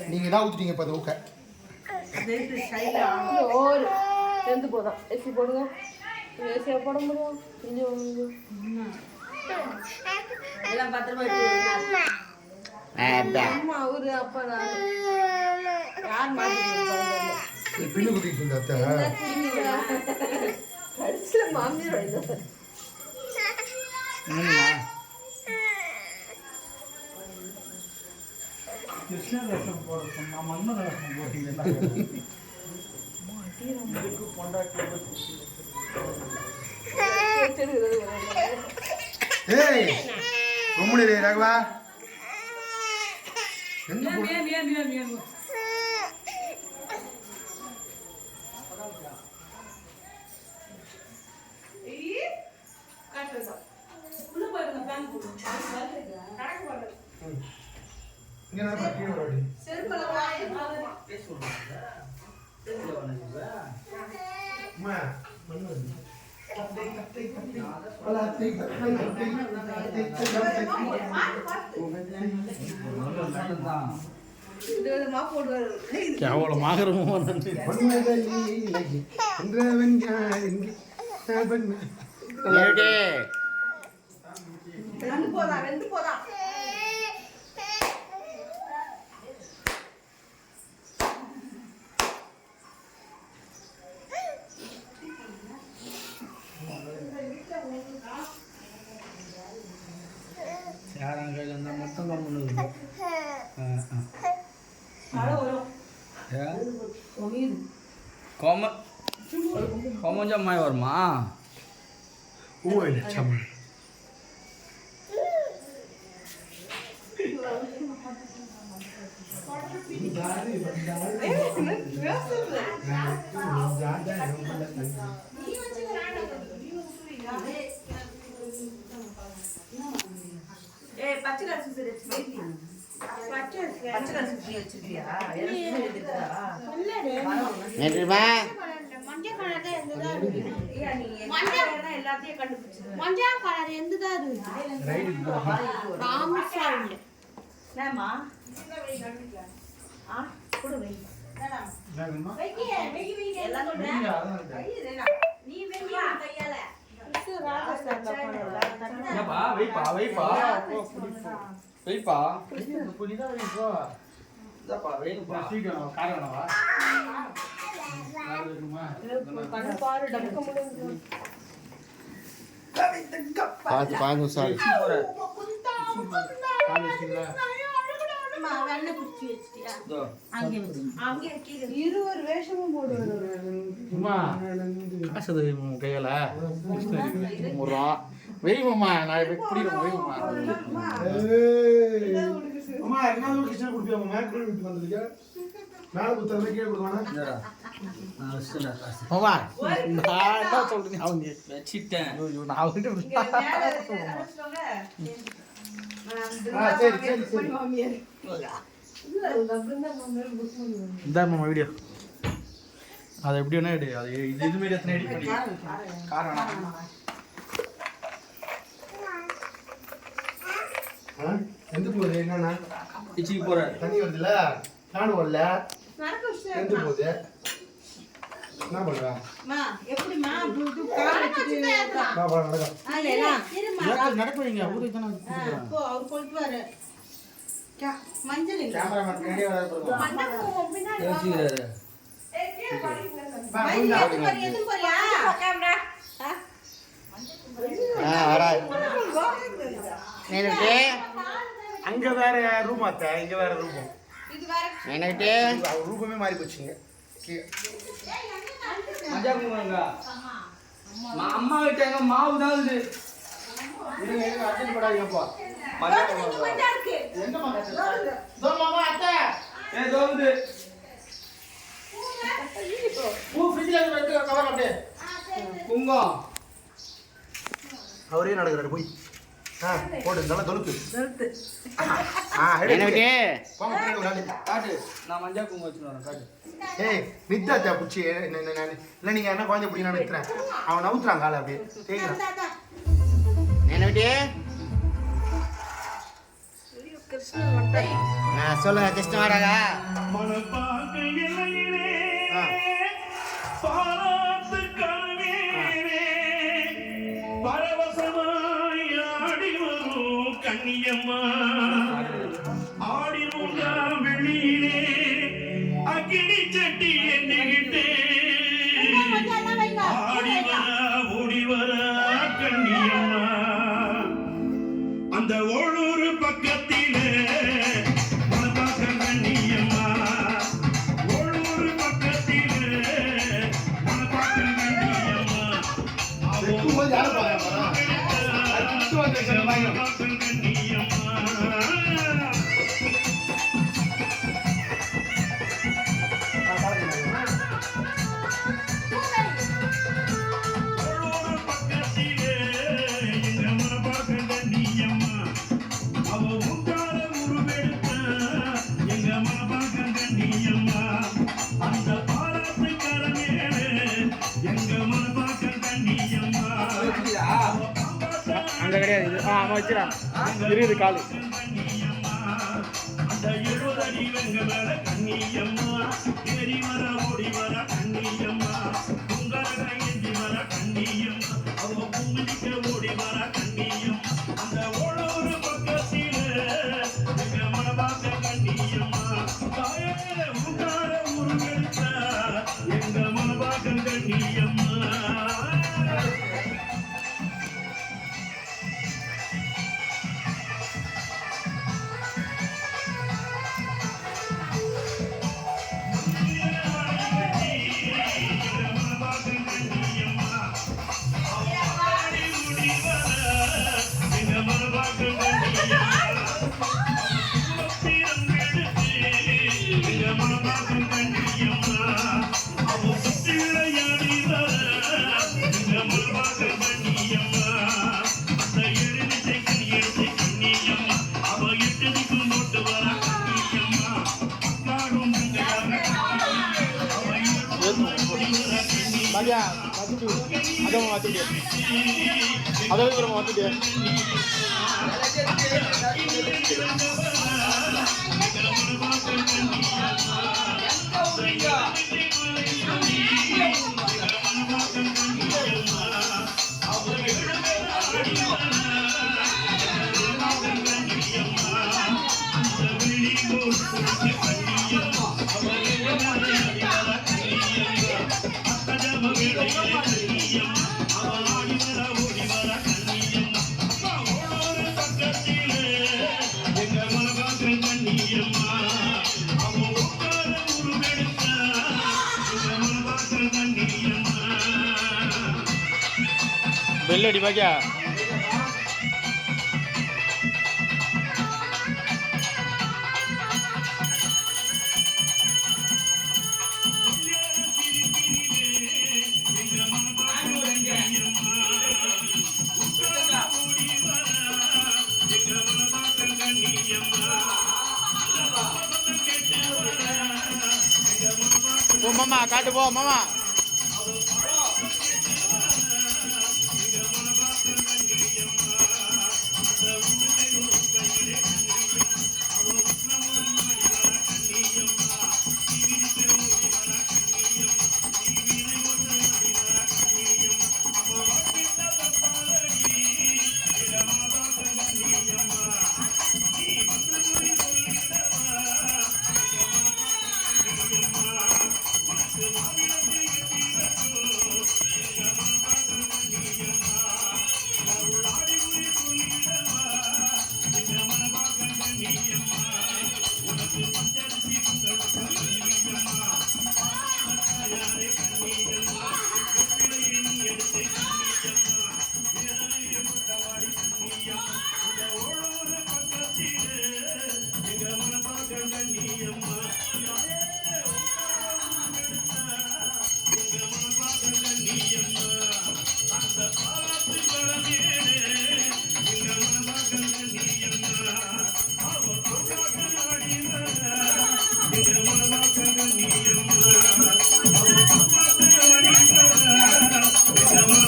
நீங்க தான் ஊத்திட்டீங்க இப்ப ஊக்க ஒரு ரெண்டு போதும் ஏசி போடுங்க ஏசியா போட முடியும் எல்லாம் பத்திரமா அம்மா அவரு அப்பா நான் யார் மாதிரி பின்னு குட்டி சொந்த கடைசியில மாமியார் கிருஷ்ண ரசம் போட சொன்னா மன்மத ரசம் போட்டீங்கன்னா ஏய் ரொம்படி ராகவா இங்க நான் பாக்கி வரடி செருப்பல வாய் பேசுறோம் அம்மா மண்ணு கட்டை பலாத்தை இதுமா போடுவாரு கேவலமாக இருக்கும் என்றவன் யார் இங்கே பண்ணு ஏடே ரெண்டு போடா யாராங்க கையில் இருந்தால் மட்டும் தான் பண்ணுது கொஞ்சம் மாய் வருமா சம் பச்சை கலர் சுத்தி வச்சிருக்கியா பச்சை கலர் சுத்தி வச்சிருக்கியா மஞ்சள் கலர் தான் எந்ததா இருக்கு மஞ்சள் கலர் தான் எல்லாத்தையும் கண்டுபிடிச்சிரு மஞ்சள் கலர் எந்ததா இருக்கு ராமசா இல்ல ஏமா ஆ குடு வை எல்லாம் நீ வெங்கியா கையால வைப்பா புரியுதா வைப்பா இதப்பா வேணுப்பா சீக்கிரம் காரணவா பார்த்து பாருங்க சார் இருவர் வேஷமும் போடுவாரு காசு கையில வெய்வம்மா நான் பிடிக்கிறேன் வெய்வம்மா அம்மா என்ன கிருஷ்ணா குடிப்பியா மேக்ரோன் விட்டு வந்ததுக்கு மேல குத்தறத கீழ குடுவானா மாமா நான் என்ன சொல்றேன் அவன் வெச்சிட்டேன் நான் வந்து சரி சரி சரி இந்த மாமா வீடியோ அது எப்படி வேணா எடு அது இது மாதிரி எத்தனை எடிட் பண்ணி காரணம் எந்த போகுது என்னன்னா கிச்சிக்கு போற தண்ணி வருதுல்ல நானும் வரல எந்த போகுது என்ன பண்றா எப்படிமா கார் வச்சிட்டு நடக்குவீங்க ஊருக்கு தானே போ அவர் கொளுத்துவாரு மஞ்சள் கேமராமேன் பின்னாடி வராது பின்னாடி யோசிக்கிறாரு அங்க வேற ரூம் ஆத்த இங்க வேற ரூம் ரூபமே மாறி போச்சுங்க அம்மா விட்டாங்க மாவு தான் இது அர்ஜென்ட் படாதீங்கப்பா குங்கம் அவரே நடக்கிறாரு போய் போடு நல்லா தொழுக்கு காட்டு நான் மஞ்சா குங்கம் வச்சுருவேன் காட்டு ஏய் நித்தாச்சா புச்சி இல்லை நீங்க என்ன குழந்தை பிடிங்க நான் நிறுத்துறேன் அவன் நவுத்துறான் காலை அப்படியே தேய்க்கிறான் கிருஷ்ணன் வந்துட்டான். சொல்லுங்க கிருஷ்ண வாடகா. கண்ணியம்மா ஆடி வெளியிலே அக்கினி சட்டி எண்ணிக்கிட்டு ஆடி வர ஓடி வர கண்ணியம்மா அந்த ஓளூர் பக்கத்திலே மனபாக்க கண்ணியம்மா ஓளூர் பக்கத்திலே மனபாக்க கண்ணியம்மா அங்க கிடையாது இது. ஆமா வச்சுடா இருக்குது காலு. அந்த 70 அடி வெங்க மேல கண்ணியம்மா ஏறி வர ஓடி வர கண்ணியம்மா உங்கரக ஏந்தி வர கண்ணியம்மா அவ பூமிக்க ஓடி வர கண்ணியம் அந்த ஓளூர் பக்கத்திலே எங்க மனபாக்க கண்ணியம்மா தாயே உங்கார உருவெடுத்த எங்க மனபாக்க கண்ணியம்மா பாஜா மாத்திட்டு அதை மாத்திட்டு அதை அப்புறம் மாத்திட்டு பெல்லடி பாக்கியா ஓ மாமா காட்டு போ மாமா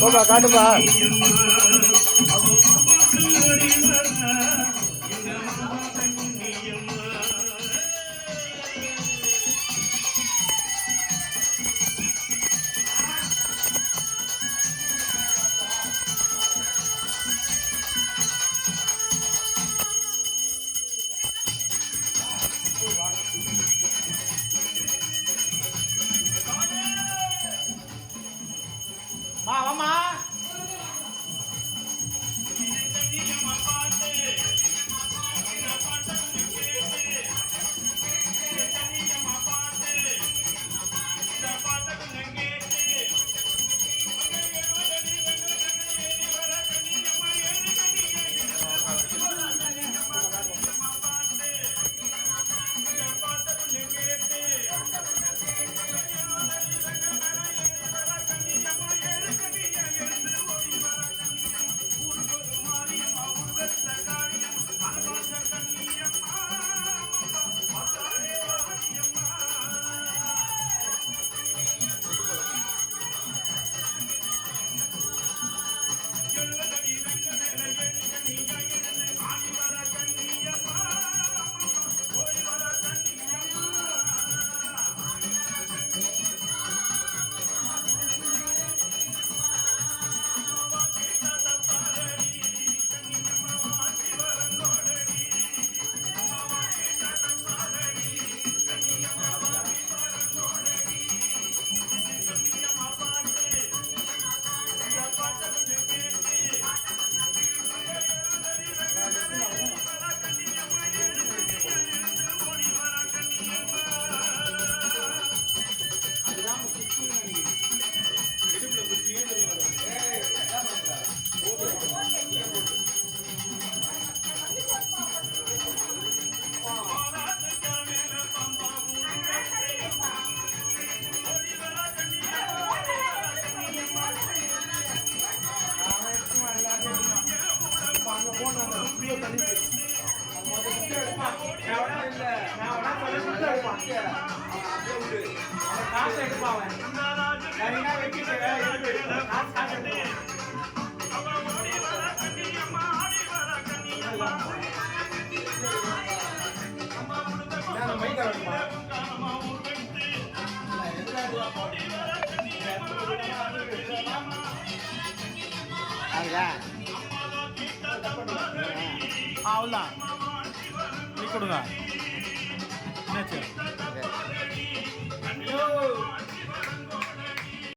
போப்பா காட்டுப்பா காசு எடுப்பா அவன் சரினா வெட்டிட்டு காசு காசு எடுத்து அவ்வளோதான் நீ கொடுங்க என்னாச்சு